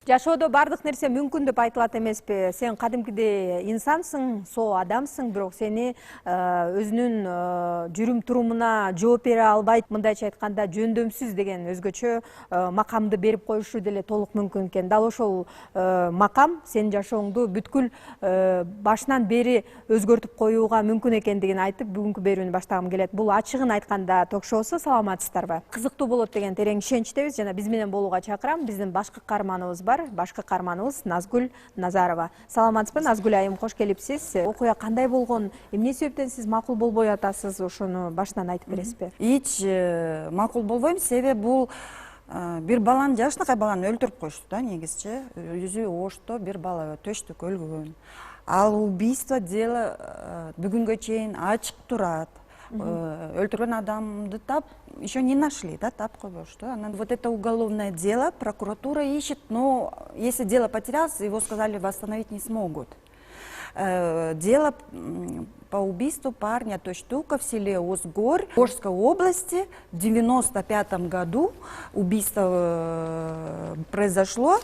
Жашоодо бардык нерсе мүмкүн деп айтылат эмеспи? Сен кадимкидей инсансың, соо адамсың, бирок сени өзүнүн жүрүм турумуна жооп бере албайт, мындайча айтканда жөндөмсүз деген өзгөчө макамды берип коюшу деле толук мүмкүн экен. Дал ошол макам сенин жашооңду бүткүл башынан бери өзгөртүп коюуга мүмкүн экендигин айтып, бүгүнкү берүүнү баштагым келет. Бул ачыгын айтканда ток-шоусу, саламатсыздарбы? Кызыктуу болот деген терең ишеничтебиз жана биз менен болууга чакырам. Биздин башкы каарманыбыз бар. Башкы каарманыбыз Назгүл Назарова. Саламатсызбы, Назгүл айым, кош келипсиз. Окуя кандай болгон? Эмне себептен сиз макул болбой атасыз? Ошону башынан айтып бересизби? Эч макул болбойм, себеби бул бир баланы, жашынакай баланы өлтүрүп коюшту да, негизичи. Өзү ошто бир бала төштүк өлгөн. Ал убийство дело бүгүнгө чейин ачык турат. Өлтүргөн адамды еще не нашли, да, так что. Вот это уголовное дело прокуратура ищет, но если дело потерялось, его сказали восстановить не смогут. Дело по убийству парня Тоштука в селе Озгорь Орской области в 95 году убийство произошло.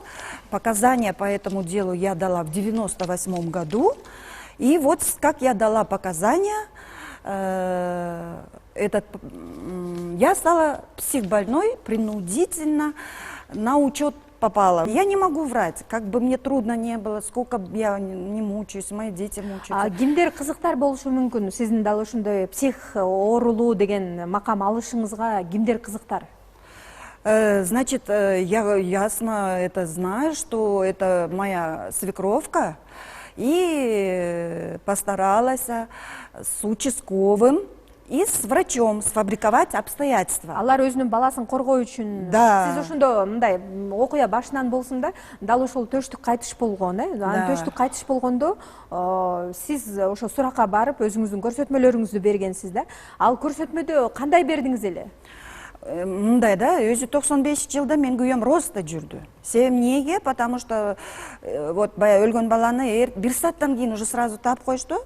Показания по этому делу я дала в 98 году. И вот как я дала показания, я стала психбольной, принудительно на учет попала. Я не могу врать, как бы мне трудно не было, сколько я не мучаюсь, мои дети мучаются. Кимдер кызыктар болушу мүмкүн? Сиздин дал ошондой псих оорулуу деген макам алышыңызга кимдер кызыктар? Значит, я ясно это знаю, что это моя свекровка. И постаралась с участковым и с врачом сфабриковать обстоятельства. Алар өзүнүн баласын коргоо үчүн. Да. Сиз ошондо мындай окуя башынан болсун да, дал ошол төштүк кайтыш болгон, Анан төштүк кайтыш болгондо сиз ошо суракка барып өзүңүздүн көрсөтмөлөрүңүздү бергенсиз да. Ал көрсөтмөдө кандай бердиңиз эле? Мындай да, өзү 95 жылда мен күйөөм роста жүрдү. Себеби эмнеге? Потому что вот бая өлгөн баланы бир сааттан кийин уже сразу таап коюшту.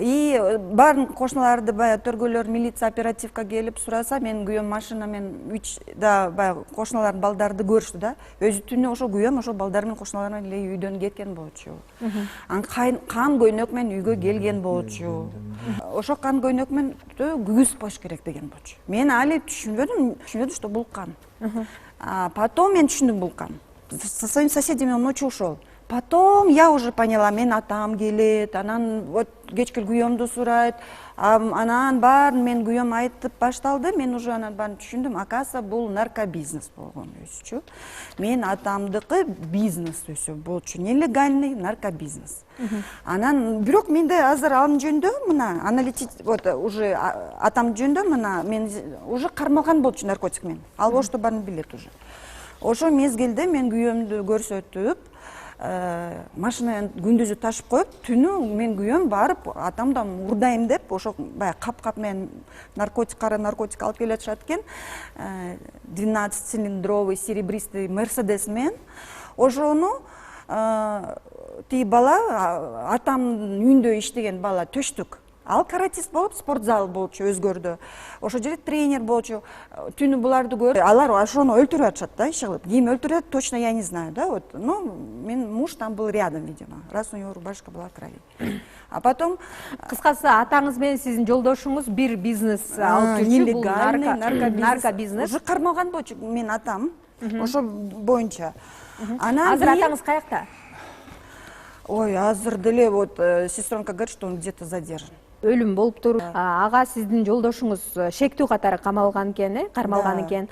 И баарын кошуналарды бая төргөлөр, милиция, оперативка келип сураса, мен күйөөм машинамен да бая кошуналардын балдарды көрүштү да. Өзү түнү ошо күйөөм ошо балдар менен кошуналар менен эле үйдөн кеткен болчу. Кан көйнөк менен үйгө келген болчу. Ошо кан көйнөк менен күгүз коюш керек деген болчу. Мен али түшүнбөдүм, что бул кан. Потом мен түшүндүм бул кан. Со своими соседями он ночью ушел. Потом я уже поняла, мен атам келет, анан вот кечки күйөөмдү сурайт, анан баарын мен күйөөм айтып башталды, мен уже анан баарын түшүндүм, оказывается, бул наркобизнес болгон өзүчү. Мен атамдыкы бизнес өзү болчу, нелегальный наркобизнес. Анан бирок менде азыр анын жөнүндө мына вот уже атам жөнүндө мына мен уже кармалган болчу наркотик менен. Ал ошто баарын билет уже. Ошо мезгилде мен күйөөмдү көрсөтүп, машинадан күндүзү ташып коюп, түнү мен күйөөм барып атамдан урдайм деп, ошо бая кап менен кара наркотик алып келе жатышат экен. 12-цилиндровый серебристый Мерседес менен. Ошону тиги бала, атамдын үйүндө иштеген бала Төштүк. Ал каратист болуп, спортзал болчу Өзгөрдө. Ошо жерде тренер болчу. Түнү буларды көрүп, алар ошону өлтүрүп атышат да, иш кылып. Ким өлтүрөт, точно я не знаю, да, вот. Ну, мен муж там был рядом, видимо, раз у него рубашка была в крови. А потом, кыскасы, атаңыз менен сиздин жолдошуңуз бир бизнес алып жүрчү, бул наркобизнес. Уже кармалган болчу мен атам, ошо боюнча. Азыр атаңыз каякта? Ой, азыр деле вот сестренка говорит, что он где-то задержан. Өлүм болуптур. Ага сиздин жолдошуңуз шектүү катары камалган экен, кармалган экен.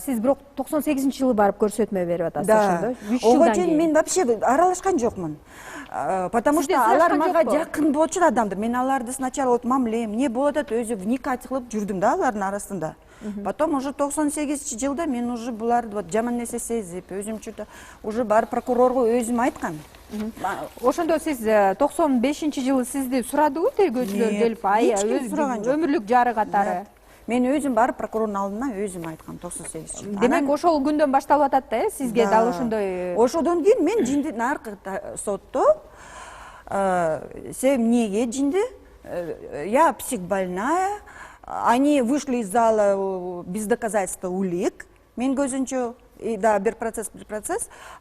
Сиз бирок 98-жылы барып көрсөтмө берип атасыз ошондо. 3 жылдан кийин. Мен вообще аралашкан жокмун. Потому что алар мага жакын болчу адамдар. Мен аларды сначала вот мамле, эмне болот деп өзү вникать кылып жүрдүм да алардын арасында. Потом уже 98-жылда мен уже буларды вот жаман нерсе сезип, өзүмчө уже барып прокурорго өзүм айткам. Ошондо сиз 95-жылы сизди сурадыбы тергөөчүлөр келип, өмүрлүк жары катары? Мен өзүм барып прокурордун алдына өзүм айткам 98-жылы. Демек ошол күндөн башталып атат да, сизге дал ошондой. Ошодон кийин мен жинди наркы сотто, себеби эмнеге жинди? Я психбольная. Они вышли из зала без доказательства улик. Мен көзүнчө И да, бир процесс.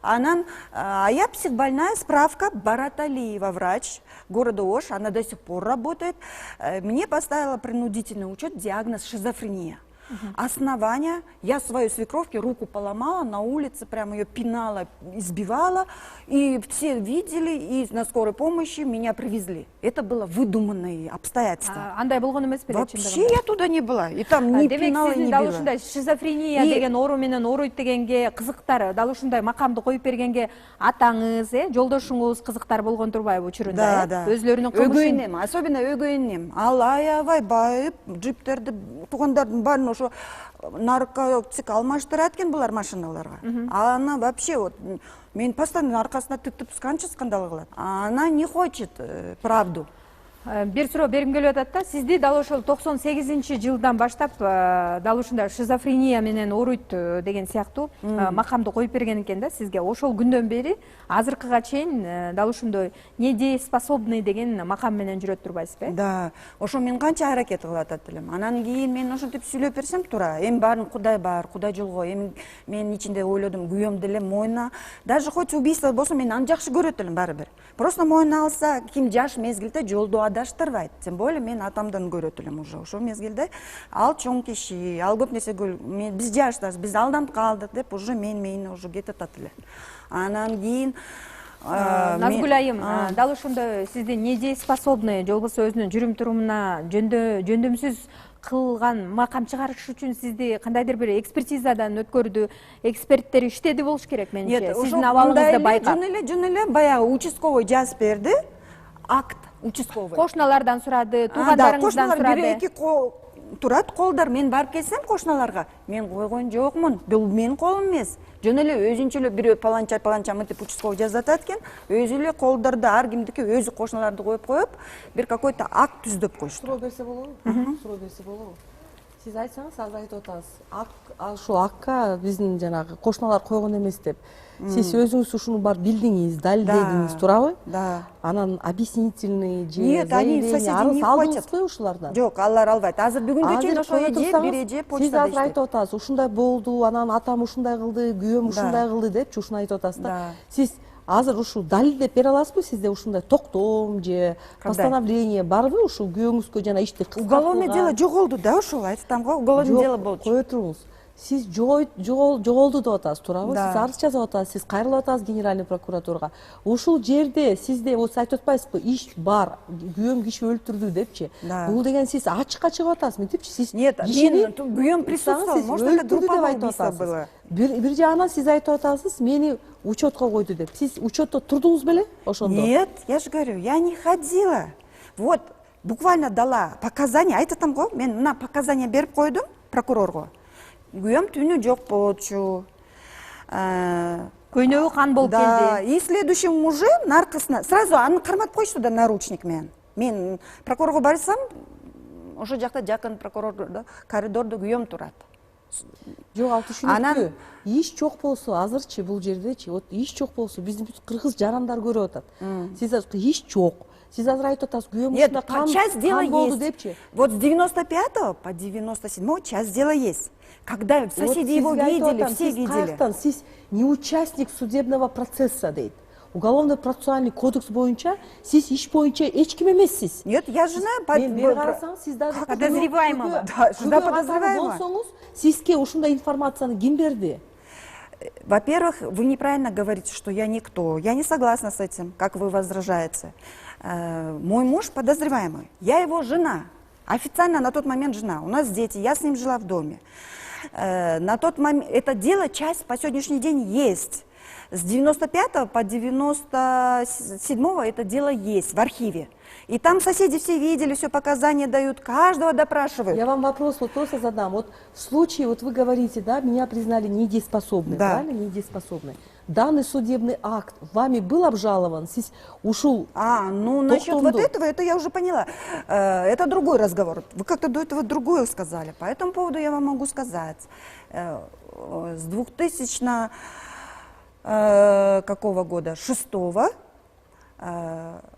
Анан, а я психбольная, справка Бараталиева, врач города Ош, она до сих пор работает. Мне поставила принудительный учет, диагноз шизофрения. Основания, я своей свекровке руку поломала, на улице прямо ее пинала, избивала, и все видели, и на скорой помощи меня привезли. Это было выдуманные обстоятельства. Андай болгон эмес беле Вообще я туда не была, и там не пинала, демек не сиздин дал била. ушундай шизофрения деген оору менен ооруйт дегенге кызыктар, дал ушундай макамды коюп бергенге атаңыз, жолдошуңуз кызыктар болгон турбайбы учурунда? Да, да. Өзлөрүнүн кылмышын Өгөйнем, особенно өгөйнем. Ал аябай байып, джиптерди туугандардын баарын ошо наркотик алмаштырат экен булар машиналарга. Она вообще вот мен постоянно аркасына тиктип канча скандал кылат. Она не хочет правду. бир суроо бергим келип атат да, сизди дал ошол 98-жылдан баштап дал ушундай шизофрения менен ооруйт деген сыяктуу макамды коюп берген экен да сизге. Ошол күндөн бери азыркыга чейин дал ушундай недееспособный деген макам менен жүрөт турбайсызбы? Да, ошо мен канча аракет кылып атат элем. Анан кийин мен ошентип сүйлөп берсем туура, эми баарын Кудай бар, Кудай жолго. Эми мен ичинде ойлодум, күйөөм деле мойнуна, даже хоть убийство болсо мен аны жакшы көрөт элем баары бир. Просто мойнуна алса, ким жаш мезгилде жолдо адаштырбайт. Тем более мен атамдан көрөт элем уже. Ошол мезгилде ал чоң киши, ал көп нерсе биз жашташ, биз алданып калдык деп уже мени уже кетет эле. Анан кийин Назгүл айым, дал ушундай сизди недееспособный, же болбосо өзүнүн жүрүм турумуна жөндөмсүз кылган макам чыгарыш үчүн сизди кандайдыр бир экспертизадан өткөрдү, эксперттер иштеди болуш керек менимче. Сиздин абалыңызды байкап. Жөн эле баягы участковый жазып берди, акт участковый. Кошуналардан сурады, туугандарыңыздан сурады. Бир эки турат колдар, мен барып келсем кошуналарга, мен койгон жокмун, бул менин колум эмес. Жөн эле өзүнчө эле бирөө паланча мынтип участковый жазып атат экен, өзү эле колдорду ар кимдики өзү кошуналарды коюп, бир какой-то акт түздөп коюшту. Суроо берсе болобу? Суроо берсе болобу? Сиз айтсаңыз, азыр айтып атасыз. Ушул акка биздин жанагы кошуналар койгон эмес деп. Сиз өзүңүз ушуну бар билдиңиз, далилдедиңиз, туурабы? Да. Анан объяснительный же Нет, они соседи не хватят. алдыңызбы ушулардан? Жок, алар албайт. Азыр бүгүнгө чейин ошо эже почтада сиз азыр айтып атасыз, ушундай болду, анан атам ушундай кылды, күйөөм ушундай кылды депчи ушуну айтып атасыз да. Сиз азыр ушул далилдеп бере аласызбы? Сизде ушундай токтом же постановление барбы ушул күйөөңүзгө жана ишти кыскартууга? Уголовное дело жоголду да, ушул айтсам го, уголовное дело болчу. Кое туруңуз. Сиз жоголду деп атасыз, туурабы? Сиз арыз жазып атасыз, сиз кайрылып атасыз генеральный прокуратурага. Ушул жерде сизде вот айтып атпайсызбы, иш бар, күйөөм киши өлтүрдү депчи. Бул деген сиз ачыкка чыгып атасыз, мынтипчи сиз. Нет, мен күйөөм присутствовал, может это групповое убийство было. Бир жагынан сиз айтып атасыз, мени учетко койду деп. Сиз учетто турдуңуз беле ошондо? Нет, я же говорю, я не ходила. Вот, буквально дала показания, айтатам го, мен мына показания берип койдум прокурорго. Күйөөм түнү жок болчу. Көйнөгү кан болуп келди. Да, и следующий мужик наркосуна сразу аны карматып коюшту да наручник менен. Мен прокурорго барсам, ошол жакта жакын прокурордо коридордо күйөөм турат. Жок, ал түшүнүктүү. Иш жок болсо, азырчы бул жердечи, вот иш жок болсо, биздин бүт кыргыз жарандар көрүп атат. Сиз азыр иш жок. Сиз азыр айтып атасыз, күйөөм ушундай кан болду депчи. Вот с 95 по 97 часть дела есть. Когда соседи его видели, все видели. Сиз не участник судебного процесса дейт. Уголовно-процессуальный кодекс боюнча сиз иш боюнча эч ким эмессиз. Нет, я жена сиз даже подозреваемого. Да, жена подозреваемого. Болсоңуз, сизге ушундай информацияны ким берди? Во-первых, вы неправильно говорите, что я никто. Я не согласна с этим, как вы возражаете. Мой муж подозреваемый. Я его жена. Официально на тот момент жена. У нас дети, я с ним жила в доме. На тот момент это дело, часть по сегодняшний день есть. С 95 по 97 это дело есть в архиве. И там соседи все видели, все показания дают, каждого допрашивают. Я вам вопрос вот просто задам. Вот в случае, вот вы говорите, да, меня признали недееспособной, правильно, недееспособной. Данный судебный акт вами был обжалован, сиз ушул? Ну насчет вот этого, это я уже поняла. Это другой разговор. Вы как-то до этого другое сказали. По этому поводу я вам могу сказать. С 2000 какого года? 6-го.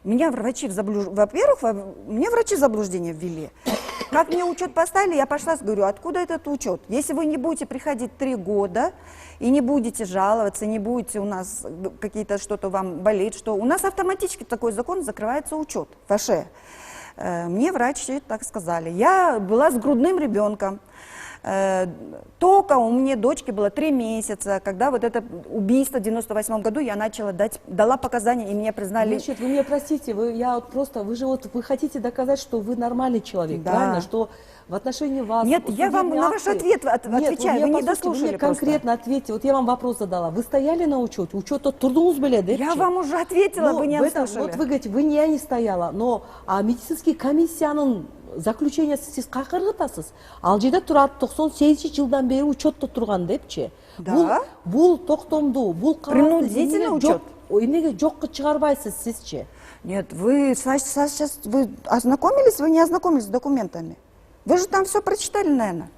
Меня врачи в заблуждение, во-первых, меня врачи в заблуждение ввели. Как мне учет поставили, я пошла, говорю, откуда этот учет? Если вы не будете приходить 3 года и не будете жаловаться, не будете у нас какие-то что-то вам болит, что у нас автоматически такой закон, закрывается учет в АШЭ. Мне врачи так сказали. Я была с грудным ребенком. Только у меня дочке было 3 месяца, когда вот это убийство в 98 году я дала показания, и меня признали... Значит, вы меня простите, вы хотите доказать, что вы нормальный человек, Да. правильно? Что в отношении вас... Нет, я вам на ваш ответ отвечаю, вы не дослушали Вы мне конкретно ответьте. Вот я вам вопрос задала. Вы стояли на учете? Учетта турдуңуз беле, депчи? Я вам уже ответила, Ну, вы не слушали. Вот вы говорите, я не стояла, но медицинский комиссиянын заключениясы сиз кайка ыргытасыз? Ал жерде турат 98-жылдан бери учетто турган депчи. Да. Бул токтомду, бул Принудительный учет. Эмнеге жокко чыгарбайсыз сизчи? Нет, вы сейчас вы ознакомились, вы не ознакомились с документами. Вы же там все прочитали, наверное.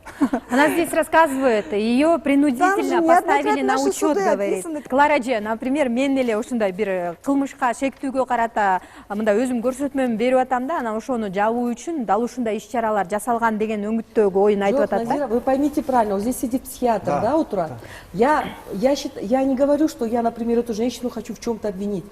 Она здесь рассказывает, ее Там же принудительно поставили неоднократно на наши учет, суды говорит. описаны. Клара же, например, мен эле ушундай бир кылмышка шектүүгө карата мындай өзүм көрсөтмөмү берип атам да, анан ошону жабуу үчүн дал ушундай иш-чаралар жасалган деген өңүттөгү оюн айтып Жок, атат Назира, да. вы поймите правильно, вот здесь сидит психиатр, да, у Турат? Я не говорю, что я, например, эту женщину хочу в чем-то обвинить.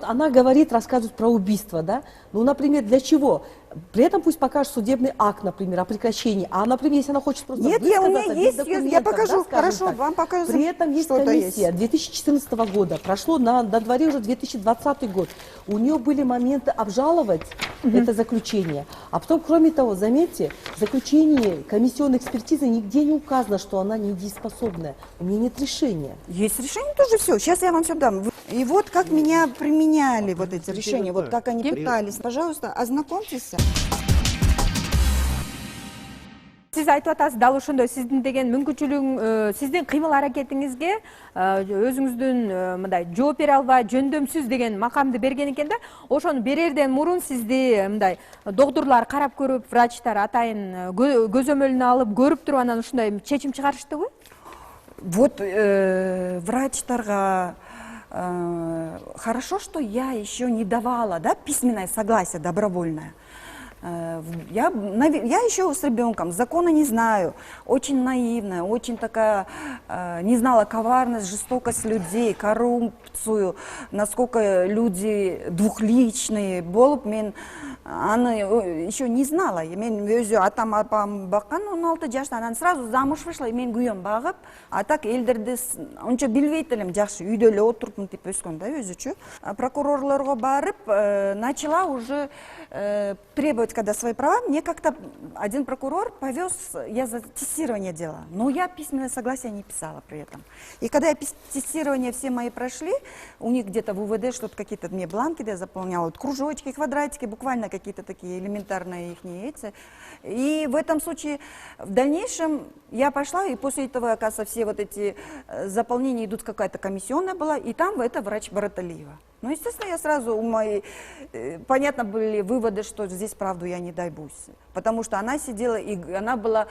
Она говорит, рассказывает про убийство, да? Ну, например, для чего? При этом пусть покажет судебный акт, например, о прекращении. А, например, если она хочет просто Нет, у меня высказаться без есть, документов, я покажу, да, скажем хорошо, так. вам покажу. При этом есть что-то комиссия 2014 года, прошло на дворе уже 2020 год. У нее были моменты обжаловать это заключение. А потом, кроме того, заметьте, в заключении комиссионной экспертизы нигде не указано, что она недееспособная. У нее нет решения. Есть решение тоже все. Сейчас я вам все дам. И вот как меня применяли вот эти решения, вот как они пытались. Пожалуйста, ознакомьтесь. Сиз айтып атасыз, дал ошондой сиздин деген мүмкүнчүлүгүң, сиздин кыймыл аракетиңизге өзүңүздүн мындай жооп бере албай, жөндөмсүз деген макамды берген экен да. Ошону берерден мурун сизди мындай доктурлар карап көрүп, врачтар атайын көзөмөлүнө алып, көрүп туруп анан ушундай чечим чыгарыштыбы? Вот врачтарга хорошо, что я еще не давала, да, письменное согласие добровольное. Я еще с ребенком, закона не знаю, очень наивная, очень такая, не знала коварность, жестокость людей, коррупцию, насколько люди двухличные, болып мен аны еще не знала. Мен өзі атам апам баққан 16 жашта, анан сразу замуж вышла, и мен күйем бағып, а так элдерди ончо билбейт элем, жакшы үйдө эле отуруп мынтип өскөн да өзүчү. Прокурорлорго барып, начала уже требовать, когда свои права, мне как-то один прокурор повез, я за тестирование делала, но я письменное согласие не писала при этом. И когда тестирование все мои прошли, у них где-то в УВД что-то какие-то мне бланки, я заполняла, вот кружочки, квадратики, буквально какие-то такие элементарные их эти. И в этом случае в дальнейшем я пошла, и после этого, оказывается, все вот эти заполнения идут, какая-то комиссионная была, и там это врач Бараталиева. Ну, естественно, я сразу, понятно были выводы, что здесь правду я не дойбусь, потому что она сидела, и она была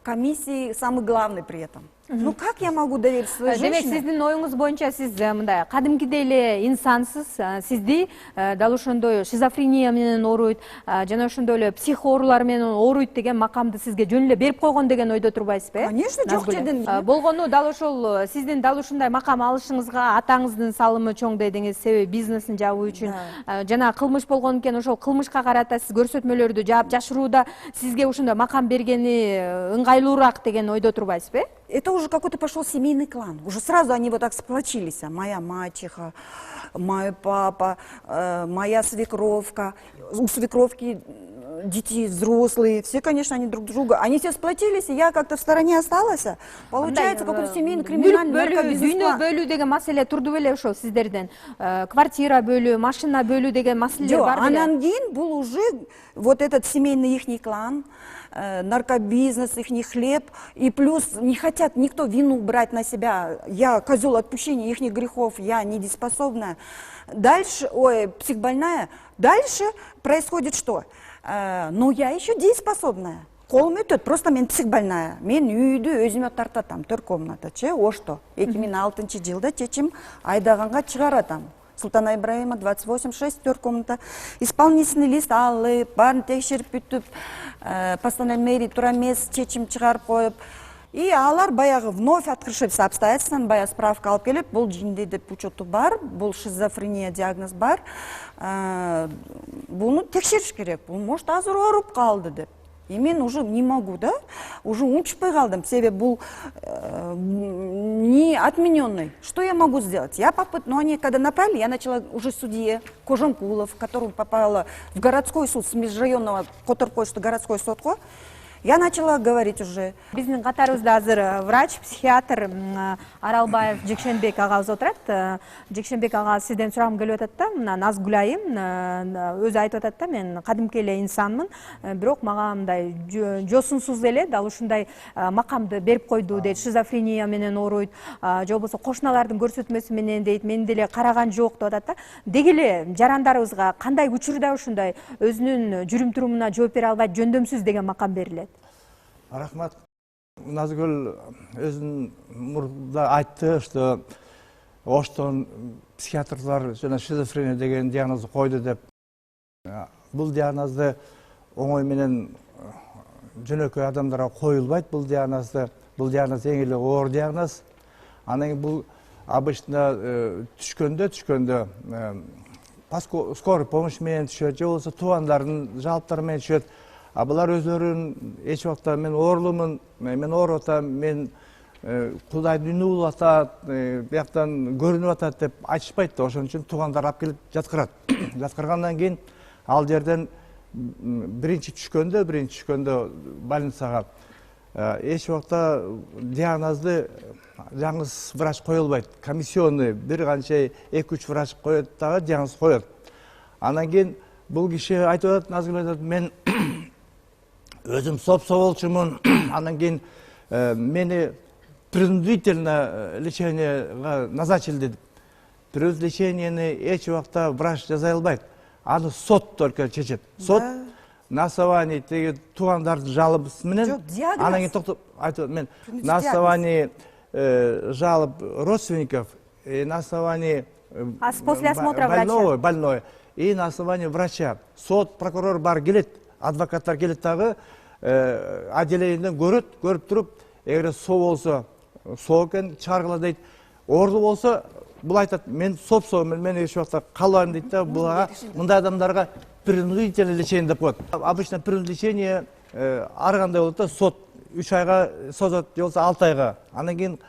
комиссией самый главный при этом. Ну, как я могу доверить своей женщине? Демек, сиздин оюңуз боюнча сиз мындай кадимкидей эле инсансыз, сизди дал ошондой шизофрения менен ооруйт, жана ошондой эле псих оорулар менен ооруйт деген макамды сизге жөн эле берип койгон деген ойдо турбайсызбы? Конечно, жок дедим. Болгону дал ошол сиздин дал ушундай макам алышыңызга атаңыздын салымы чоң дедиңиз, себеби бизнесин жабуу үчүн. Жана кылмыш болгон экен, ошол кылмышка карата сиз көрсөтмөлөрдү жаап жашырууда сизге ушундай макам бергени ыңгайлуураак деген ойдо турбайсызбы? Это уже какой-то пошел семейный клан. Уже сразу они вот так сплочились. Моя мачеха, мой папа, моя свекровка, у свекровки дети взрослые, все, конечно, они друг друга. Они все сплотились, и я как-то в стороне осталась. Получается, какой-то семейный криминальный наркобизнес. Үйнө бөлүү деген маселе турду беле ошол сиздерден? Квартира бөлүү, машина бөлүү деген маселелер бар беле? Анан кийин бул уже вот этот семейный ихний клан, наркобизнес, ихний хлеб, и плюс не хотят никто вину брать на себя. Я козел отпущения ихних грехов, я недееспособная. Дальше, психбольная. Дальше происходит что? Ну, я еще дееспособная. Колум өтөт, просто мен психбольная. Мен үйдү өзүмө тартатам, 4 комната, ошто. 2006 жылда чечим айдаганга чыгаратам. Султана Ибраима, 28-6, 4 комната. Исполнительный лист алып, барын текшерип бүтүп, постановление туура эмес чечим чыгарып коюп, и алар баягы вновь открывшись обстоятельствам, баягы справка алып келип, бул жинди деп учету бар, бул шизофрения диагноз бар, буну текшериш керек, бул может азыр ооруп калды деп. И мен уже не могу, да, уже унчпай калдым, себеби бул не отмененный. Что я могу сделать? Но они когда направили, я начала уже судье Кожомкулов, которая попала в городской суд с межрайонного Которкойшты городской судко. Я начала говорить уже. Биздин катарыбызда азыр врач, психиатр Аралбаев Жекшенбек агабыз отурат. Жекшенбек ага, сизден сурагым келип атат да, мына Назгүл айым өзү айтып атат да, мен кадимки эле инсанмын, бирок мага мындай жосунсуз эле дал ушундай макамды берип койду дейт, шизофрения менен ооруйт, же болбосо кошуналардын көрсөтмөсү менен дейт, мен деле караган жок деп атат да. Деги эле жарандарыбызга кандай учурда ушундай өзүнүн жүрүм турумуна жооп бере албайт, жөндөмсүз деген макам берилет? Рахмат. Назгүл өзүнүн мурда айтты, что Оштон психиатрлар жана шизофрения деген диагнозду койду деп. Бул диагнозду оңой менен жөнөкөй адамдарга коюлбайт, бул диагноз эң эле оор диагноз. Анан кийин бул обычно түшкөндө скорый помощь менен түшөт, же болбосо туугандардын жалптары менен түшөт. А булар өзлөрүн эч убакта мен оорулумун, мен ооруп атам, мен Кудайдын үнү болуп атат, бияктан көрүнүп атат деп айтышпайт да. Ошон үчүн туугандар алып келип жаткырат. Жаткыргандан кийин ал жерден биринчи түшкөндө больницага эч убакта диагнозду жаңыз врач коюлбайт. Комиссионный бир канча 2-3 врач коет дагы диагноз коет. Анан кийин бул киши айтып атат, Назгүл айтат, мен өзүм сопсо болчумун, анан кийин мени принудительно лечениеге назначили деп. Принудительное лечениени эч убакта врач жаза албайт. Аны сот только чечет. Сот на основании теги туугандардын жалобысы менен, анан кийин токтоп айтып, мен на основании жалоб родственников и на основании после осмотра врача. Больной. И на основании врача. Сот, прокурор бар келет, адвокаттар келет дагы, отделениеден көрүп туруп, эгер соо болсо, соо экен чыгаргыла дейт. Оорду болсо, бул айтат, мен сопсоомун, мен эч убакта калбайм дейт да, буга мындай адамдарга принудительное лечение деп коет. Обычно принудительное лечение ар кандай болот да, сот 3 айга созот, же болбосо 6 айга. Анан кийин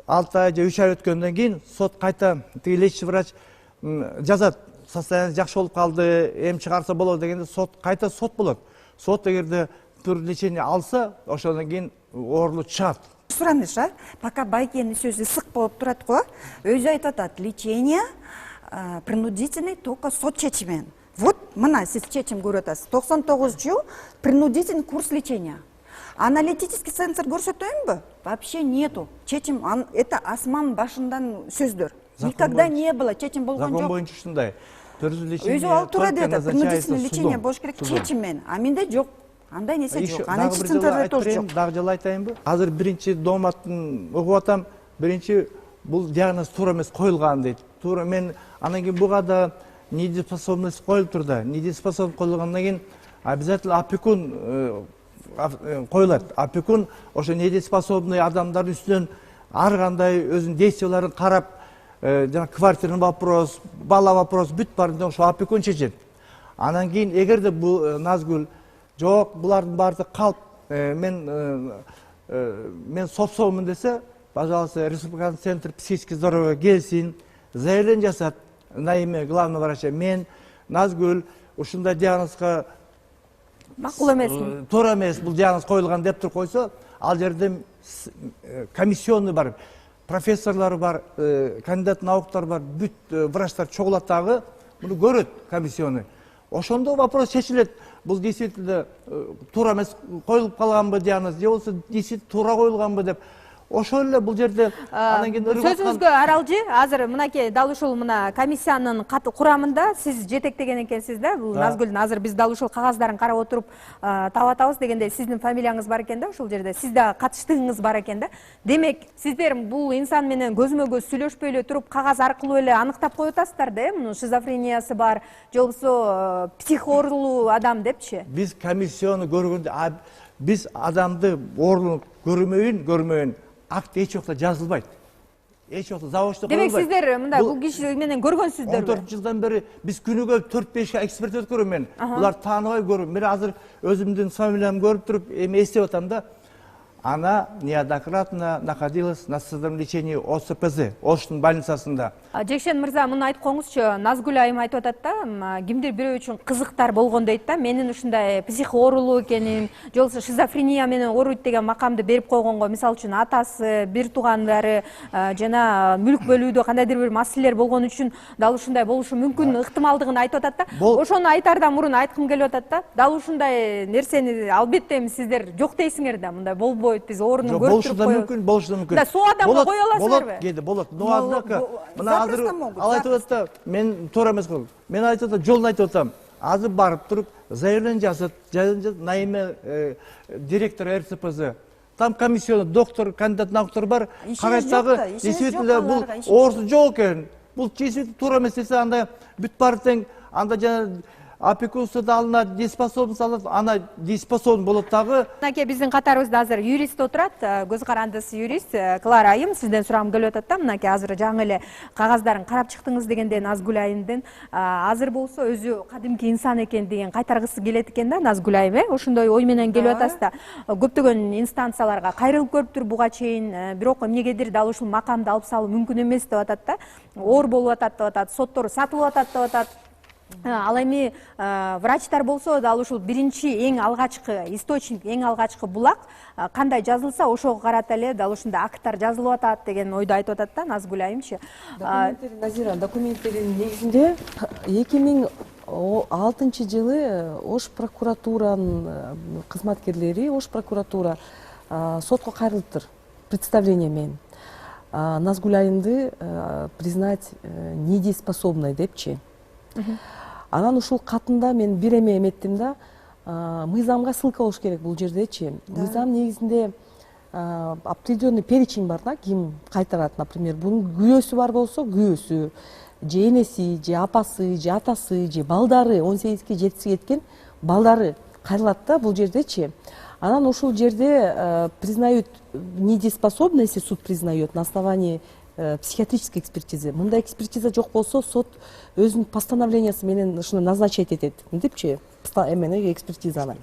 6 ай же 3 ай өткөндөн кийин сот кайта тиги лечащий врач жазат, состояние жакшы болуп калды, эм чыгарса болот дегенде кайта сот болот. Сот эгерде лечение алса, ошондон кийин оорулуу чыгат. Сурамыша, пока байкенин сөзү ысык болуп турат го, өзү айтып атат, лечение принудительный только сот чечиминен. Вот мына сиз чечим көрүп атасыз. 99 жыл принудительный курс лечения. Аналитический центр көрсөтөйүнбү? Вообще нету. Чечим, это асман башындан сөздөр. Никогда не было, чечим болгон жок. Закон боюнча ушундай. Өзү ал туура деди, принудительное лечение болуш керек чечим менен. А менде жок. Андай нерсе жок. Аналитический центрде тоже жок. Дагы жолу айтайынбы? Азыр биринчи дооматтын окуп атам. Биринчи бул диагноз туура эмес коюлган дейт. Туура мен анан кийин буга да недееспособность коюлуптур да. Недееспособность коюлгандан кийин обязательно опекун коюлат. Опекун ошо недееспособный адамдардын үстүнөн ар кандай өзүнүн действияларын карап, жана квартирный вопрос, бала вопрос бүт баарын ошо опекун чечет. Анан кийин эгерде бул Назгүл жок, булардын баары калп, мен сопсоомун десе, пожалуйста, Республиканский центр психического здоровья келсин, заявление жасат на имя главного врача. Мен Назгүл ушундай диагнозго макул эмесмин, туура эмес бул диагноз коюлган деп туруп койсо, ал жерде комиссионный бар, профессорлор бар, кандидат науктар бар, бүт врачтар чогулат дагы, муну көрөт комиссионный. Ошондо вопрос чечилет. Бул действительно туура эмес коюлуп калганбы диагноз, же болбосо действительно туура коюлганбы деп. ошол эле бул жерде анан кийин сөзүңүзгө аралжы азыр мынакей дал ушул мына комиссиянын курамында сиз жетектеген экенсиз да, бул Назгүлдүн азыр биз дал ушул кагаздарын карап отуруп таап атабыз дегендей сиздин фамилияңыз бар экен да ушул жерде, сиз да катыштыгыңыз бар экен да. Демек сиздер бул инсан менен көзмө көз сүйлөшпөй эле туруп кагаз аркылуу эле аныктап коюп атасыздар да, мунун шизофрениясы бар же болбосо псих оорулуу адам депчи. Биз комиссияны көргөндө биз адамды оорулуу көрмөйүн акт эч убакта жазылбайт. Эч убакта завочто коюлбайт. Демек сиздер мындай бул киши менен көргөнсүздөрбү? 14 жылдан бери биз күнүгө 4-5 эксперт өткөрөм мен. Булар тааныбай көрөм. Мен азыр өзүмдүн фамилиямды көрүп туруп эми эстеп атам да. Она неоднократно находилась на созданном лечении ОСПЗ, Оштун больницасында. Жекшен мырза, муну айтып коюңузчу. Назгүл айым айтып атат да, кимдир бирөө үчүн кызыктар болгон дейт да, менин ушундай псих оорулуу экеним, же болбосо шизофрения менен ооруйт деген макамды берип койгонго, мисалы үчүн атасы, бир туугандары жана мүлк бөлүүдө кандайдыр бир маселелер болгон үчүн дал ушундай болушу мүмкүн ыктымалдыгын айтып атат да. Ошону айтаардан мурун айткым келип атат да. Дал ушундай нерсени албетте сиздер жок дейсиңер да, мындай болбойт. Биз орунун көрүп туруп болушу мүмкүн. Да, соо адамга кое аласызарбы? Болот. Но однако мына азыр ал айтып атат, мен туура эмес кылдым. Мен айтып атам, жолун айтып атам. Азыр барып туруп, заявление жазат на имя директора РЦПЗ. Там комиссионный доктор, кандидат доктор бар. Карайт дагы, действительно бул оорусу жок экен. Бул действительно туура эмес десе, анда бүт барып тең, анда жана опекунство да алынат, дееспособность алынат, ана дееспособный болот дагы. Мынакей биздин катарыбызда азыр юрист отурат, көз карандысы юрист Клара айым, сизден сурагым келип атат да, мынакей азыр жаңы эле кагаздарын карап чыктыңыз дегенде Назгүл айымдын азыр болсо өзү кадимки инсан экендигин кайтаргысы келет экен да Назгүл айым, ошондой ой менен келип атасыз да. Көптөгөн инстанцияларга кайрылып көрүптүр буга чейин, бирок эмнегедир дал ушул макамды алып салуу мүмкүн эмес деп атат да. Оор болуп атат деп атат, соттор сатылып атат деп атат. Ал эми врачтар болсо дал ушул биринчи эң алгачкы источник, эң алгачкы булак кандай жазылса ошого карата эле дал ушундай акттар жазылып атат деген ойду айтып атат да Назгүл айымчы. Назира, документтердин негизинде 2006 жылы Ош прокуратуранын кызматкерлери, Ош прокуратура сотко кайрылыптыр представление менен. Назгүл айымды признать недееспособной депчи. Анан ушул катында мен бир эме эметтим да, мыйзамга ссылка болуш керек бул жердечи. Мыйзам негизинде определенный перечень бар да, ким кайтарат, например, бунун күйөөсү бар болсо, күйөөсү, же энеси, же апасы, же атасы, же балдары, 18-ге жетиси кеткен балдары кайрылат да бул жердечи. Анан ушул жерде признают недееспособной, если суд признает на основании психиатрической экспертизы. Мындай экспертиза жок болсо, сот өзүнүн постановлениясы менен ушуну назначать этет депчи, эмени экспертизаны.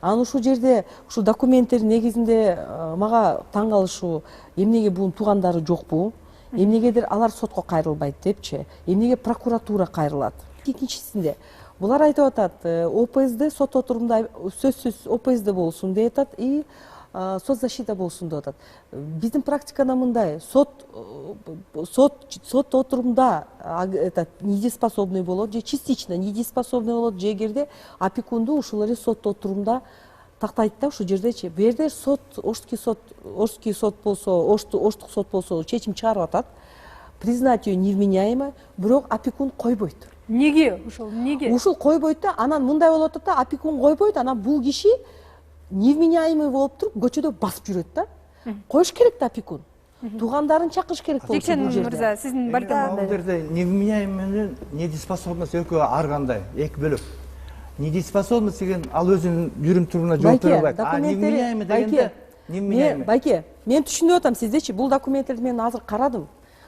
Анан ушул жерде ушул документтер негизинде мага таң калышы, эмнеге бунун туугандары жокпу, эмнегедир алар сотко кайрылбайт депчи, эмнеге прокуратура кайрылат. Экинчисинде булар айтып атат, ОПСД сот отурумда сөзсүз ОПСД болсун деп атат и соцзащита болсун деп атат. Биздин практикада мындай, сот отурумда недееспособный болот, же частично недееспособный болот, же эгерде опекунду ушул эле сот отурумда тактайт да ушул жердечи. Бу жерде сот, Оштук сот болсо, Оштук сот болсо чечим чыгарып атат. Признать ее невменяемой, бирок опекун койбойт. Неге? Неге? Ушул койбойт да, анан мындай болуп атат да, опекун койбойт, анан бул киши невменяемый болуп туруп көчөдө басып жүрөт да. Коюш керек да опекун. Туугандарын чакырыш керек болчу. Жекшен мырза, сиздин балким бул жерде невменяемый менен недееспособность экөө ар кандай, эки бөлөк. Недееспособность деген ал өзүнүн жүрүм турумуна жооп бере албайт. А невменяемый дегенде невменяемый. Байке, мен түшүнүп атам сиздечи, бул документтерди мен азыр карадым.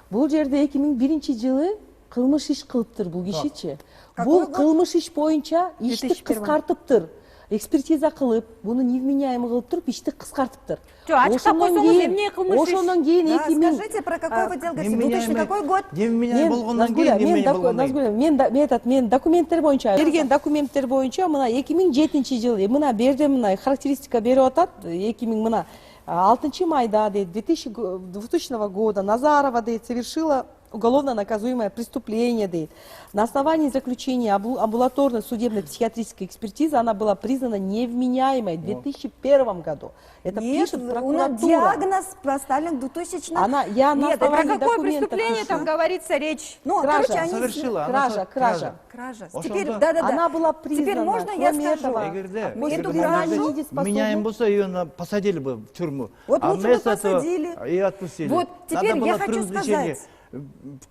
Бул жерде 2001 жылы кылмыш иш кылыптыр бул кишичи. Бул кылмыш иш боюнча ишти кыскартыптыр. Экспертиза кылып, буну невменяемый кылып туруп, ишти кыскартыптыр. Жок, ачыктап койсоңуз эмне кылмыш иш? Ошондон кийин 2000. Скажите, про какой вы дело говорите? 2000 какой год? Невменяемый болгондон кийин невменяемый болгондон. Мен документтер боюнча, берген документтер боюнча мына 2007 жылы, мына берде мына характеристика берип атат, 2006 майда дейт, 2000 года Назарова дейт, совершила уголовно наказуемое преступление, дейт. На основании заключения амбулаторной судебной психиатрической экспертизы она была признана невменяемой в 2001 году. Это Нет, пишет у прокуратура. нас диагноз поставлен в 2000. Я на Нет, Про основании какое документов преступление пишу. там говорится речь? Ну, Кража. короче, они... Совершила. она Кража. Кража. Ошо Теперь, да. да-да-да. Она была признана. Теперь можно кроме я скажу? этого, Эгерде, Эту эгерде кражу- недееспособной- меняем болса, ее посадили бы в тюрьму. Вот А лучше бы вместо этого посадили. и отпустили. Вот теперь Надо было я хочу привлечение. сказать.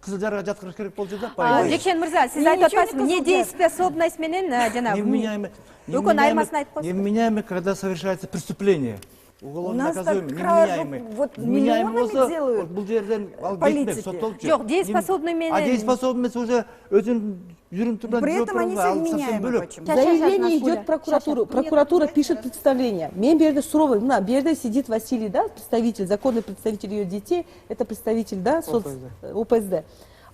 Кызылжарга жаткырыш керек болчу да, по Жекшен мырза, сиз Мен айтып ничего не атпайсызбы, сказал, недееспособность менен жанагы невменяемый. Өкөн айырмасын айтып коесузбу. Невменяемый, когда совершается преступление. Уголовно У нас наказуемый, так кражу невменяемый. вот Вменяемый миллионами болса, делают бул жерден алып политики. кетпек, соттолуп жүр. Жок, дееспособный менен- А дееспособный эмес уже өзүнүн жүрүм турган При этом они все вменяемы. Почему? Заявление идет в прокуратуру. Прокуратура пишет представление. Мен берде суровый. На берде сидит Василий, да, представитель, законный представитель ее детей. Это представитель, да, ОПСД.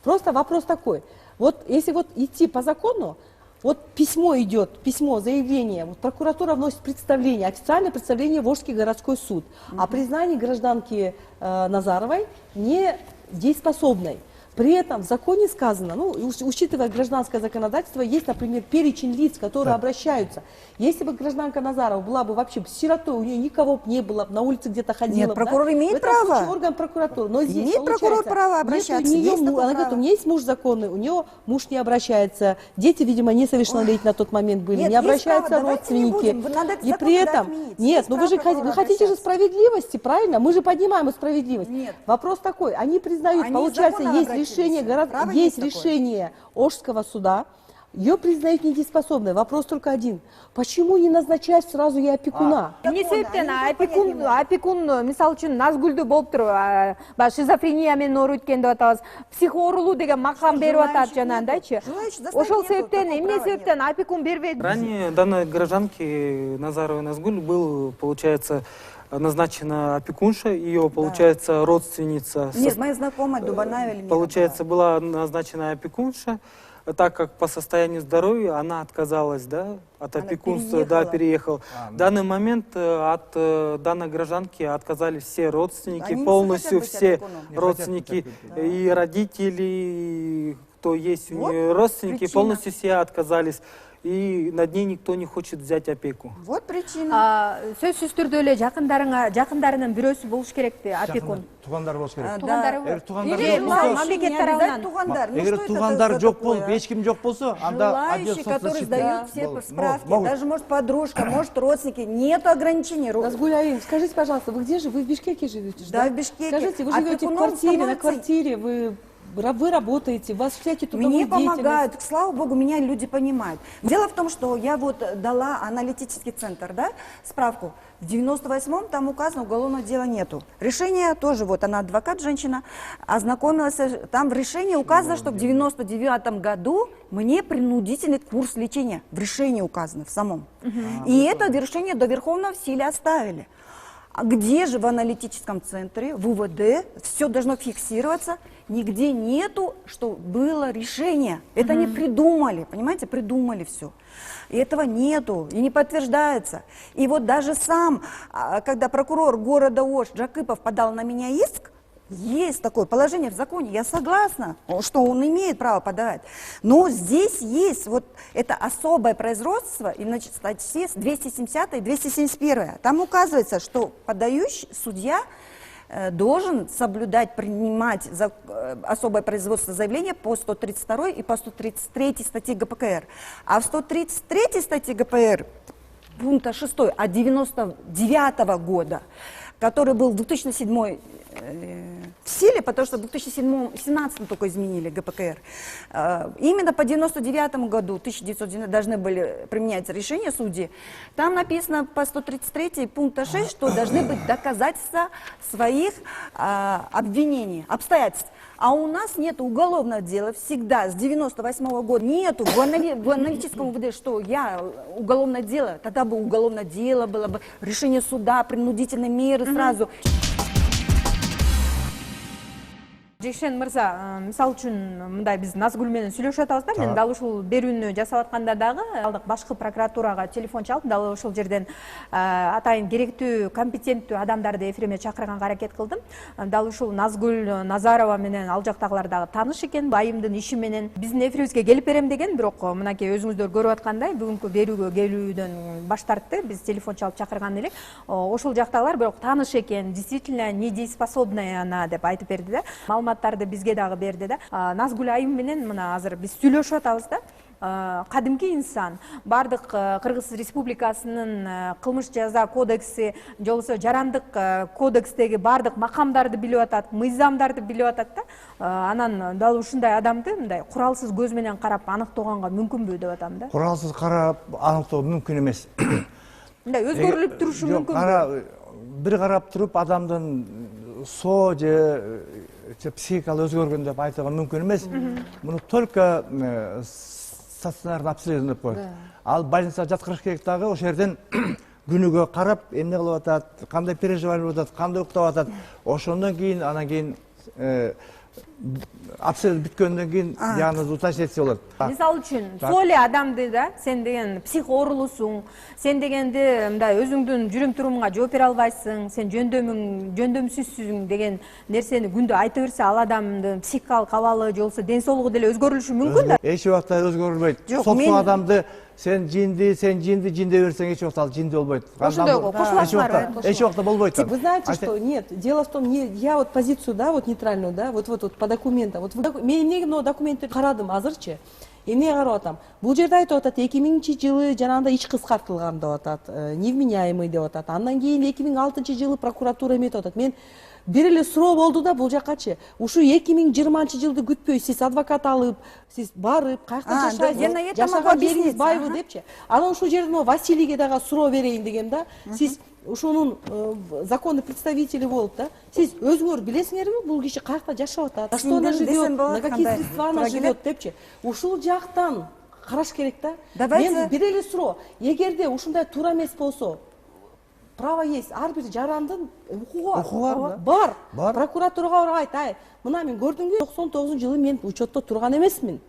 Просто вопрос такой. Вот если вот идти по закону, вот письмо идет, письмо, заявление, вот прокуратура вносит представление, официальное представление в Волжский городской суд о признании гражданки Назаровой недееспособной. При этом в законе сказано, ну, учитывая гражданское законодательство, есть, например, перечень лиц, которые обращаются. Если бы гражданка Назарова была бы вообще сиротой, у нее никого бы не было, на улице где-то ходила. Нет, бы, прокурор да, имеет в этом право. случае орган прокуратуры. Но здесь, Имеет прокурор получается, право нет обращаться, у нее есть такое она говорит, право. у меня есть муж законный, у нее муж не обращается, дети, видимо, несовершеннолетние на тот момент были, Нет, не есть обращаются право, давайте не родственники. будем. Надо этот И закон при надо этом, отменить. нет, Есть ну вы же право вы хотите же обращаться. справедливости, правильно? Мы же поднимаем справедливость. Нет. Вопрос такой, они признают, Они получается, законно есть обратились. решение, Право есть есть такое. решение Ожского суда, ее признают недееспособной. Вопрос только один. Почему не назначать сразу ей опекуна? эмне себептен Они апекун мисалы үчүн Назгүлдү болуптур, баягы шизофрения менен ооруйт экен деп атабыз, психоорулуу деген макам берип атат жанагындайчы. Желающих доставить Ошол нету, себептен такого эмне права себептен апекун бербейт? Ранее данной гражданке Назаровой Назгуль был, получается, назначена опекунша, ее, получается, родственница. Нет, моя знакомая Дубанаева Эльмира Получается, была назначена опекунша, так как по состоянию здоровья она отказалась, да, от Она опекунства, да, переехала. переехала. В данный момент от данной гражданки отказались все родственники, Они не полностью захотят быть все опекуном. Не родственники, хотят быть и родители, и кто есть у Вот нее родственники, причина. полностью все отказались. И над ней никто не хочет взять опеку. Вот причина. Сөзсүз түрдө эле жакындарынын бирөөсү болуш керекпи апекун? Туугандар болуш керек. Туугандары Эгер туугандар Или жок болсо, мамлекет Не тарабынан. обязательно туугандар. Ну, эгер что это туугандар за жок такое, болуп, а? эч ким жок болсо, анда отдел Желающие, которые соцзащиты сдают все могут. справки, Могут. даже, может, подружка, может, родственники. Нет ограничений. Назгуль Алиевна, скажите, пожалуйста, вы где же? Вы в Бишкеке живете? же, Да, в Бишкеке. Скажите, вы живете в Опекуном квартире, на становится- квартире, вы работаете, у вас всякие трудовые Мне деятельности. помогают, слава богу, меня люди понимают. Дело в том, что я вот дала аналитический центр, да, справку. В 98-м там указано, уголовного дела нету. Решение тоже, вот она адвокат, женщина, ознакомилась, там в решении указано, что в 99-м году мне принудительный курс лечения. В решении указано, в самом. И это решение до Верховного в силе оставили. А где же в аналитическом центре, в УВД, все должно фиксироваться? Нигде нету, что было решение. Это не придумали, понимаете, придумали все. И этого нету, и не подтверждается. И вот даже сам, когда прокурор города Ош Джакипов подал на меня иск, есть такое положение в законе, я согласна, что он имеет право подавать. Но здесь есть вот это особое производство, и значит, статьи 270 и 271. Там указывается, что подающий судья должен соблюдать, принимать особое производство заявления по 132 и по 133 статье ГПКР. А в 133 статье ГПР пункта 6 от 99 года, который был в 2007 в силе, потому что в 2017 только изменили ГПКР. Именно по 99 году, 1990, должны были применяться решения судьи. Там написано по 133 пункта 6, что должны быть доказательства своих обвинений, обстоятельств. А у нас нет уголовного дела всегда, с 98 года нету в аналитическом УВД, что я уголовное дело, тогда бы уголовное дело было бы, решение суда, принудительные меры сразу. Жекшен мырза, мисалы үчүн мындай биз Назгүл менен сүйлөшүп атабыз да, мен дал ушул берүүнү жасап атканда дагы алдык башкы прокуратурага телефон чалып, дал ошол жерден атайын керектүү, компетенттүү адамдарды эфириме чакырганга аракет кылдым. Дал ушул Назгүл Назарова менен ал жактагылар дагы тааныш экен, айымдын иши менен биздин эфирибизге келип берем деген, бирок мынакей өзүңүздөр көрүп аткандай бүгүнкү берүүгө келүүдөн баш тартты. Биз телефон чалып чакырган элек. Ошол жактагылар бирок тааныш экен, действительно недееспособная она деп айтып берди да. Маалыматтарды бизге дагы берди да. Назгүл айым менен мына азыр биз сүйлөшүп атабыз да. Кадимки инсан, бардык Кыргыз Республикасынын кылмыш жаза кодекси, же болбосо жарандык кодекстеги бардык макамдарды билип атат, мыйзамдарды билип атат да. Анан дал ушундай адамды мындай куралсыз көз менен карап аныктоого мүмкүнбү деп атам да. Куралсыз карап аныктоо мүмкүн эмес. Мындай өзгөрүлүп турушу мүмкүнбү? Бир карап туруп адамдын соо же психикалык өзгөргөн деп айтууга мүмкүн эмес. Муну только стационарный обследование деп коет. Ал больницага жаткырыш керек дагы, ошол жерден күнүгө карап, эмне кылып атат, кандай переживание кылып атат, кандай уктап атат. Ошондон кийин, анан кийин обследование бүткөндөн кийин диагноз уточнить этсе болот. Мисалы үчүн, сол эле адамды да, сен деген псих оорулусуң, сен дегенди мындай өзүңдүн жүрүм турумуңа жооп бере албайсың, сен жөндөмсүзсүң деген нерсени күндө айта берсе, ал адамдын психикалык абалы же болбосо ден соолугу деле өзгөрүлүшү мүмкүн да. Эч убакта өзгөрүлбөйт. Сотсуң адамды сен жинди жинде берсең эч убакта ал жинди болбойт. Ошондойго кошуласыңарбы? Эч убакта болбойт. Вы знаете, что нет, дело в том, я вот позицию, да, вот нейтральную, да, вот по документам. Вот мен эмнеге мына документтерди карадым азырчы. Эмнеге карап атам? Бул жерде айтып атат 2000-жылы жанагындай ич кыскартылган деп атат, невменяемый деп атат. Андан кийин 2006-жылы прокуратура эметип атат. Мен бир эле суроо болду да бул жаккачы. Ушу 2020-жылды күтпөй сиз адвокат алып, сиз барып, каякта жашайсыз, жашаган жериңиз байбы депчи. Анан ушул жерде могу Василийге дагы суроо берейин дегем да. Сиз ушунун законный представители болуп да, сиз өзүңөр билесиңерби бул киши каякта жашап атат, за что она живет, на какие средства она живет депчи. Ушул жактан караш керек да. Мен бир эле суроо, эгерде ушундай туура эмес болсо, право есть, ар бир жарандын укугу бар. Прокуратурага барып айт, ай, мына мен көрдүңбү, 99-жылы мен учетто турган эмесмин.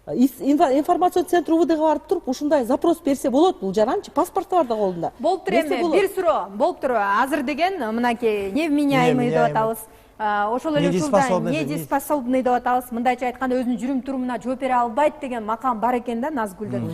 Информационный центр УВДга барып туруп, ушундай запрос берсе болот, бул жаранчы, паспорты бар да колунда. Болуптур эми, бир суроо, болуптур. Азыр деген мынакей невменяемый деп атабыз. Ошол эле учурда недееспособный деп атабыз. Мындайча айтканда өзүнүн жүрүм турумуна жооп бере албайт деген макам бар экен да Назгүлдүн.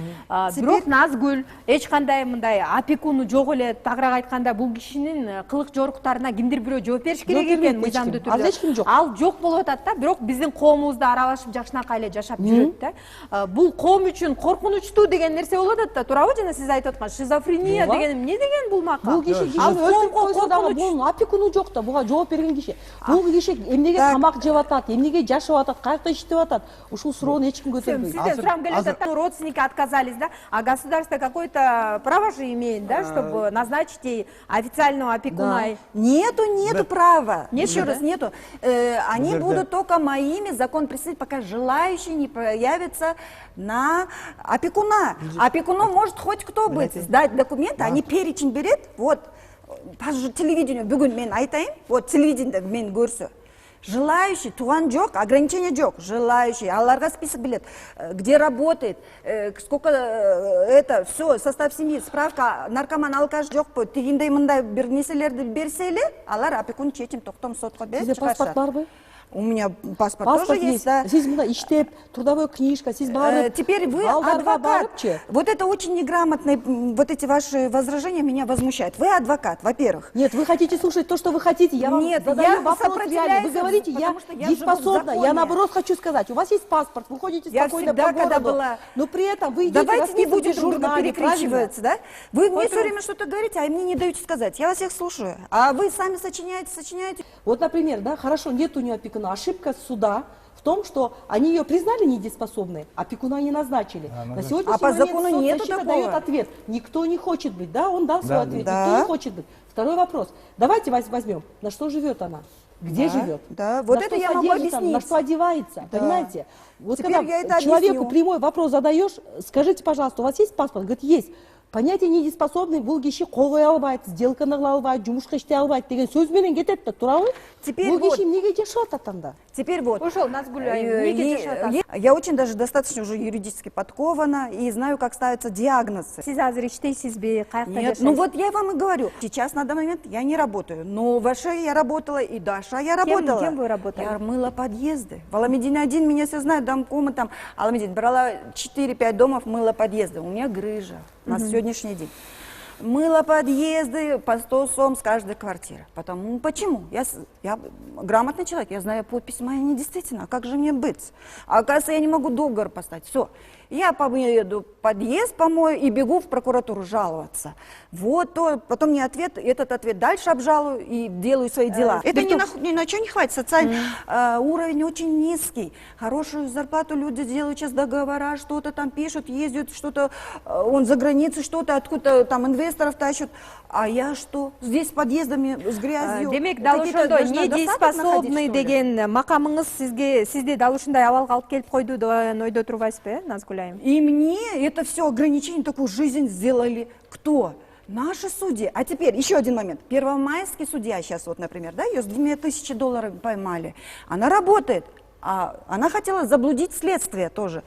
Бирок Назгүл эч кандай мындай опекуну жок эле, тагыраак айтканда бул кишинин кылык жоруктарына кимдир бирөө жооп бериш керек экен мыйзамдуу түрдө. Ал эч ким жок. Ал жок болуп атат да, бирок биздин коомубузда аралашып жакшынакай эле жашап жүрөт да. Бул коом үчүн коркунучтуу деген нерсе болуп атат да, туурабы? Жана сиз айтып аткан шизофрения деген эмне деген бул макам? Бул киши өлтүрүп койсо дагы бунун опекуну жок да, буга жооп берген киши. Бул киши эмнеге тамак жеп атат, эмнеге жашап атат, каякта иштеп атат, ушул суроону эч ким көтөрбөйт. Сизден сурам келип атат, родственники отказались, да? А государство какое-то право же имеет, да, чтобы назначить официального опекуна? Нету права. Еще раз, нету. Они будут только моими, закон представить, пока желающий не появится на опекуна. Опекуном может хоть кто быть. Сдать документы, они перечень берет, вот, по телевидению бүгүн мен айтайын, вот телевидениеде мен көрсө. Желающий, туган жок, ограничения жок, желающий, аларга список билет, где работает, сколько это, все, состав семьи, справка, наркоман, алкаш жокпу, тигиндей мындай бир нерселерди берсе эле, алар опекун чечим токтом сотко берип чыгышат. Сизде паспорт барбы? У меня паспорт тоже есть, да. Сиз мына иштеп, трудовой книжка, сиз барып, теперь вы адвокат. Вот это очень неграмотные, вот эти ваши возражения меня возмущают. Вы адвокат, во-первых. Нет, вы хотите слушать то, что вы хотите. Я вам задаю вопрос реально. Вы говорите, я дееспособна. Я наоборот хочу сказать, у вас есть паспорт, вы ходите спокойно по городу, но при этом вы идете давайте не будем в друг друга журнале, перекричиваться, да? Вы мне все время что-то говорите, а мне не даете сказать. Я вас всех слушаю. А вы сами сочиняете. Вот, например, да, хорошо, нет у нее опекуна. Ошибка суда в том, что они ее признали недееспособной, опекуна не назначили. На сегодняшний по закону момент нету защита такого. дает ответ. Никто не хочет быть, да, он дал свой ответ, никто не хочет быть. Второй вопрос. Давайте возьмем, на что живет она? Где живет? Да, вот на это что я могу содержится, объяснить. На что одевается, понимаете? Вот теперь когда я это человеку объясню. прямой вопрос задаешь, скажите, пожалуйста, у вас есть паспорт? Говорит, есть. понятие недееспособный бул киши кой албайт, сделканы кыла албайт, жумушка иштей албайт деген сөз менен кетет да, туурабы? Теперь Бул вот. киши эмнеге жашап атат анда? Теперь вот. ошол Назгүл айым эмнеге жашап атасыз? Я очень даже достаточно уже юридически подкована и знаю, как ставятся диагнозы. Сиз азыр иштейсизби, каякта Нет, жашайсыз? ну вот я вам и говорю. Сейчас на данный момент я не работаю, но в Аше я работала и до Аша я работала. Кем вы работали? Я мыла подъезды. В Аламедине-1 меня все знают, домкома там. Аламедин брала 4-5 домов, мыла подъезды. У меня грыжа на сегодняшний день. Мыла подъезды по 100 сом с каждой квартиры. Почему? Я грамотный человек, я знаю подпись моя недействительна. А как же мне быть? А оказывается, я не могу договор поставить. Все. Я поеду в подъезд, помою и бегу в прокуратуру жаловаться. Вот то, потом мне ответ, этот ответ дальше обжалую и делаю свои дела. Это ни на что не хватит. Социальный уровень очень низкий. Хорошую зарплату люди делают сейчас договора, что-то там пишут, ездят, что-то он за границей, что-то откуда там инвесторов тащат. А я что? Здесь с подъездами, с грязью. Демек дал ошондой недееспособный деген макамыңыз сизди дал ушундай абалга алып келип койду деген ойдо турбайсызбы, Назгүл айым? И мне это все ограничение, такую жизнь сделали кто? Наши судьи. А теперь еще один момент. Первомайский судья сейчас, вот, например, да, ее с $2000 поймали. Она работает, а она хотела заблудить следствие тоже.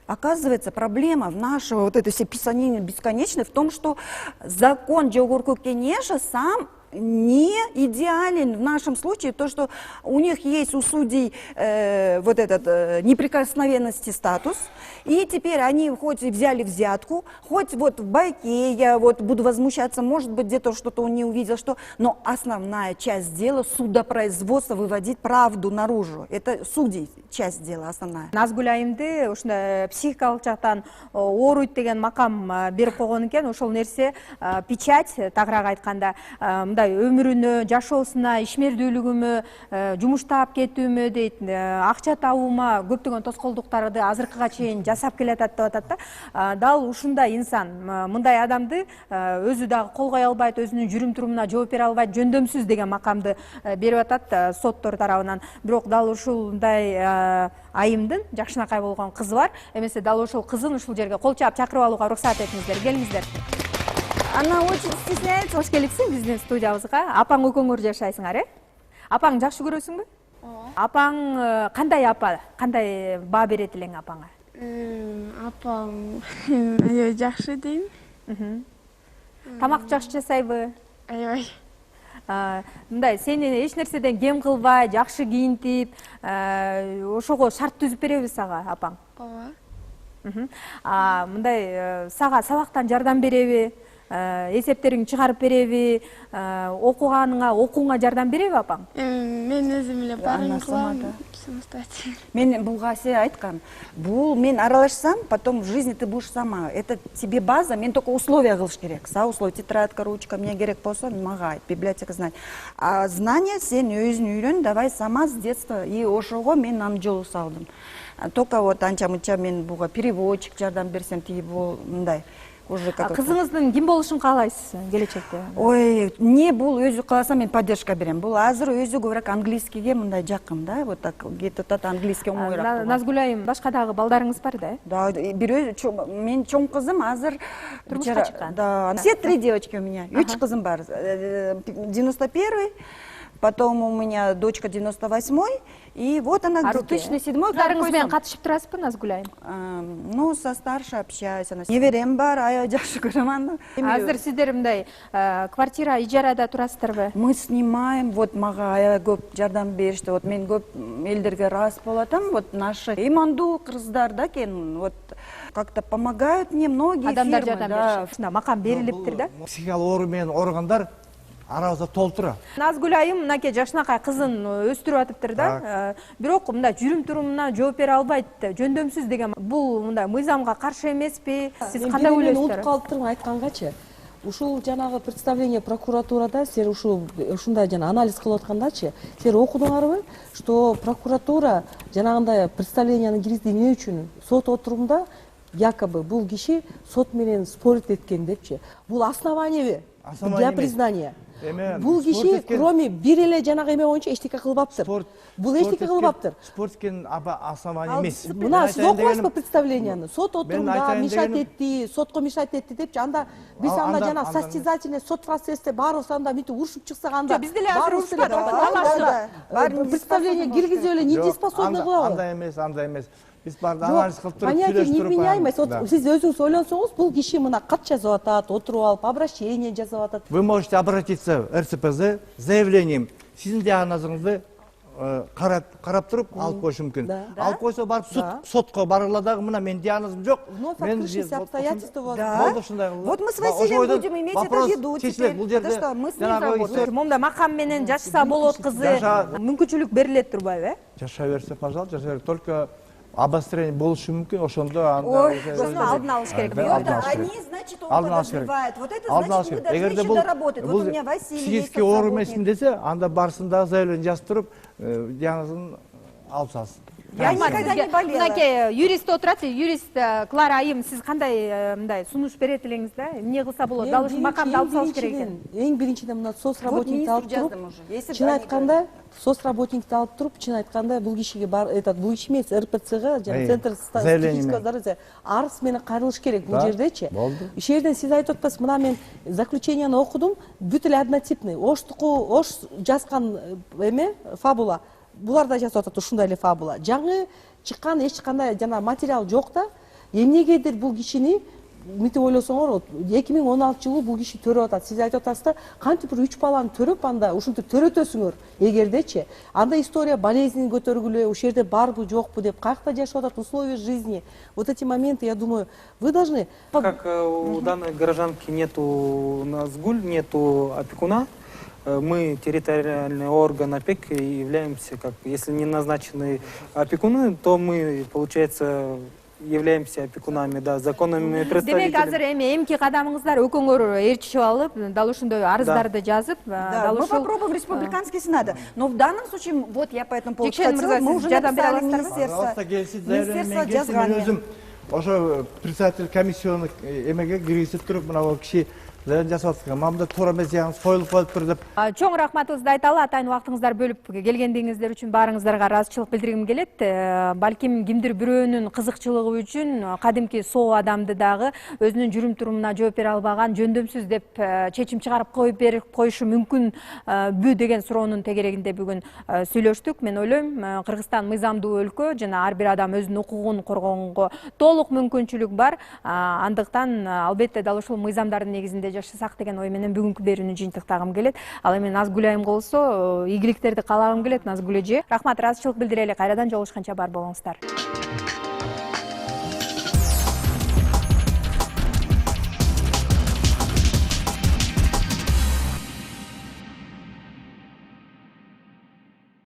Оказывается, проблема в нашей вот этой всей писанине бесконечной в том, что закон Жогорку Кенеша сам не идеален в нашем случае, то, что у них есть у судей вот этот неприкосновенности статус, и теперь они хоть и взяли взятку, хоть вот в байке я вот буду возмущаться, может быть, где-то что-то он не увидел, что, но основная часть дела судопроизводства выводить правду наружу. Это судей часть дела основная. Назгүл айымды ушундай психикалык жактан ооруйт деген макам берип койгон экен, ошол нерсе печать, тагыраак айтканда, мындай өмүрүнө, жашоосуна, ишмердүүлүгүмө, жумуштап кетүүмө дейт, акча табуума көптөгөн тоскоолдуктарды азыркыга чейин жасап келатат деп атат да. Дал ушундай инсан, мындай адамды өзү дагы колгой албайт, өзүнүн жүрүм турумуна жооп бере албайт, жөндөмсүз деген макамды берип атат соттор тарабынан. Бирок дал ушундай айымдын жакшынакай болгон кызы бар. Эмесе дал ошол кызын ушул жерге кол чаап чакырып алууга уруксат этиңиздер. Келиңиздер. Она очень стесняется. Кош келипсиң биздин студиябызга. Апаң экөөңөр жашайсыңар, Апаң жакшы көрөсүңбү? Ооба. Апаң кандай апа? Кандай баа берет элең апаңа? Апам аябай жакшы дейм. Тамак жакшы жасайбы? Аябай. Мындай сени эч нерседен кем кылбай, жакшы кийинтип, ошого шарт түзүп береби сага апаң? Ооба. Мындай сага сабактан жардам береби? Эсептериңди чыгарып береби? Окуганыңа, окууңа жардам береби апаң? Мен өзүм эле баарын кылам, самостоятельно. Мен булга се айткам, бул мен аралашсам, потом в жизни ты будешь сама. Это тебе база, мен только условия кылыш керек. Условия, тетрадка, ручка, мне керек болсо, мага айт, библиотека знать. А знания сен өзүң үйрөн, давай сама с детства. И ошого мен аны жолу салдым. Только вот анча-мынча мен буга переводчик жардам берсем, тиги мындай. Кызыңыздын ким болушун каалайсыз келечекте? Ой, не бул өзү кааласа мен поддержка берем. Бул азыр өзү көбүрөөк английскийге мындай жакын да, вот так кетип английский оңоюраак. Назгүл айым, башка дагы балдарыңыз бар да? Да, мен чоң кызым азыр турмушка чыккан. Да, все 3 девочки у меня. 3 кызым бар. 91-й, потом у меня дочка 98-й, и вот она 2007-й. Кыздарыңыз менен катышып турасызбы, Назгүл айым? Ну, со старшей общаюсь. Неберем бар, аябай жакшы көрөм аны. Азыр сиздер мындай квартира ижарада турасыздарбы? Мы снимаем, вот мага аябай көп жардам беришти. Вот мен көп элдерге раз болатам, вот наши имандуу кыздар да экен, вот как-то помогают мне многие фирмы. Адамдар жардам беришет. Макам берилиптир да? Психикалык оору менен ооругандар арабызда толтура. Назгүл айым мынакей жакшынакай кызын өстүрүп атыптыр да. Бирок мындай жүрүм турумуна жооп бере албайт, жөндөмсүз деген бул мындай мыйзамга каршы эмеспи? Сиз кандай ойлойсуздар? Мен утуп калыптырмын айткангачы. Ушул жанагы представление прокуратурада сен ушундай жана анализ кылып аткандачы, силер окудуңарбы, что прокуратура жанагындай представлениени киргизди эмне үчүн? Сот отурумда якобы бул киши сот менен спорить эткен депчи. Бул основаниеби для признания? Бул киши кроме бир эле жанагы эме боюнча эчтеке кылбаптыр. Бул эчтеке кылбаптыр. Спорт эткен основание эмес. Мына сиз окубайсызбы представленияны? Сот отурумда мешать этти, сотко мешать этти депчи. Анда биз анда жана состязательный сот процессте баарыбыз анда мынтип урушуп чыксак анда Биз деле азыр урушпадык. Представление киргизип эле недееспособный кылабыз. Андай эмес. Биз барды анализ кылып туруп Понятие невменяемость. Сиз өзүңүз ойлонсоңуз, бул киши мына кат жазып атат, отуруп алып, обращение жазып атат. Вы можете обратиться в РЦПЗ с заявлением. Сиздин диагнозуңузду карап туруп алып коюшу мүмкүн. Алып койсо барып сотко баргыла дагы мына менин диагнозум жок. Но фактически обстоятельства болду ушундай кылып. Вот мы с Василием будем иметь это в виду теперь, потому что мы с ним работаем. Момда макам менен жашаса болот кызы, мүмкүнчүлүк берилет турбайбы? Жаша берсе, пожалуйста, жаша берсе. Только обострение болушу мүмкүн, ошондо алдын алыш керек. Они, значит, он подозревает. Вот это значит, мы должны еще доработать. Вот у меня Василий есть психический оор эмесмин десе, анда барсын дагы заявление жазып туруп, диагнозун алып салсын. Я никогда не болела. Мынакей юрист отурат, юрист Клара айым, сиз кандай мындай сунуш берет элеңиз да? Эмне кылса болот? Дал ушул макамды алып салыш керек экен. Эң биринчиден мына соцработникти алып туруп, чын айтканда соцработникти алып туруп, чын айтканда бул кишиге бул киши эмес, РПЦга, жана Центр статистического здоровья арыз менен кайрылыш керек бул жердечи. Иш жерден сиз айтып атпайсыз, мына мен заключенияны окудум, бүт эле однотипный. Ош жазган эме фабула. Булар да жазып атат ушундай эле фабула. Жаңы чыккан эч кандай жана материал жок да. Эмнегедир бул кишини мынтип ойлосоңор, 2016 жылы бул киши төрөп атат. Сиз айтып атасыз да, кантип бир 3 баланы төрөп анда ушинтип төрөтөсүңөр. Эгердечи анда история болезнин көтөргүлө, ушул жерде барбы жокпу деп каякта жашап атат, условия жизни. Вот эти моменты, я думаю, вы должны. Как у данной горожанки нету Назгуль, нету опекуна, мы территориальный орган опеки являемся, как, если не назначены опекуны, то мы, получается, являемся опекунами, да, законными представителями. Демек азыр эмки кадамыңыздар өкөңөр ээрчишип алып, дал ушундай арыздарды жазып, Да, мы попробуем республиканский сенат. Но в данном случае, вот я по этому поводу хотела, мы уже написали министерство жазган. Ошо председатель комиссионный эмеге киргизип туруп, мына киши жасап аткан. Мамда туура эмес диагноз коюлуп коюптур деп. Чоң рахматыбызды айталы, атайын убактыңыздар бөлүп келгендигиңиздер үчүн баарыңыздарга ыраазычылык билдиргим келет. Балким кимдир бирөөнүн кызыкчылыгы үчүн кадимки соо адамды дагы өзүнүн жүрүм турумуна жооп бере албаган, жөндөмсүз деп чечим чыгарып коюшу мүмкүнбү деген суроонун тегерегинде бүгүн сүйлөштүк. Мен ойлойм, Кыргызстан мыйзамдуу өлкө жана ар бир адам өзүнүн укугун коргоонго толук мүмкүнчүлүк бар. Андыктан албетте дал ушул мыйзамдардын негизинде жашасак деген ой менен бүгүнкү берүүнү жыйынтыктагым келет. Ал эми Назгүл айым болсо, ийгиликтерди каалагым келет. Назгүл эже, рахмат, ыраазычылык билдире элек. Кайрадан жолугушканча бар болуңуздар.